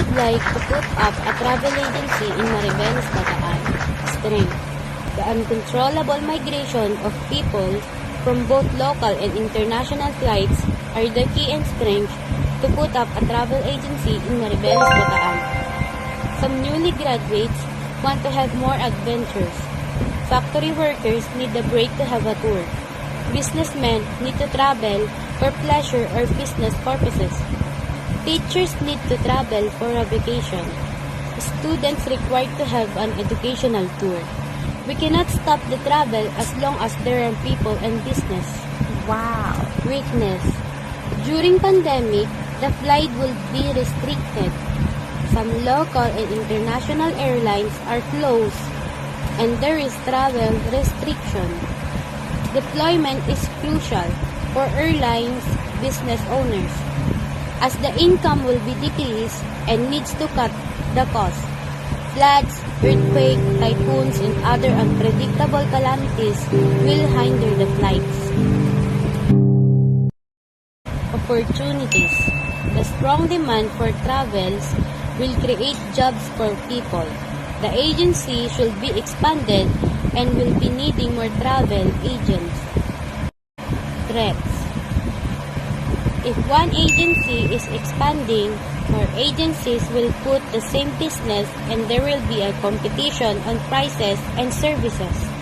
would like to put up a travel agency in Maribeles, Bataan. Strenght. The uncontrollable migration of people from both local and international flights are the key and strength to put up a travel agency in Maribeles, Bataan. Some newly graduates want to have more adventures. Factory workers need a break to have a tour. Businessmen need to travel for pleasure or business purposes. Teachers need to travel for a vacation. Students required to have an educational tour. We cannot stop the travel as long as there are people and business. Wow. Weakness. During pandemic, the flight will be restricted. Some local and international airlines are closed and there is travel restriction. Deployment is crucial for airlines business owners as the income will be decreased and needs to cut the cost. Floods, earthquakes, typhoons, and other unpredictable calamities will hinder the flights. Opportunities. The strong demand for travels will create jobs for people. The agency should be expanded and will be needing more travel agents. Threats. If one agency is expanding, more agencies will put the same business and there will be a competition on prices and services.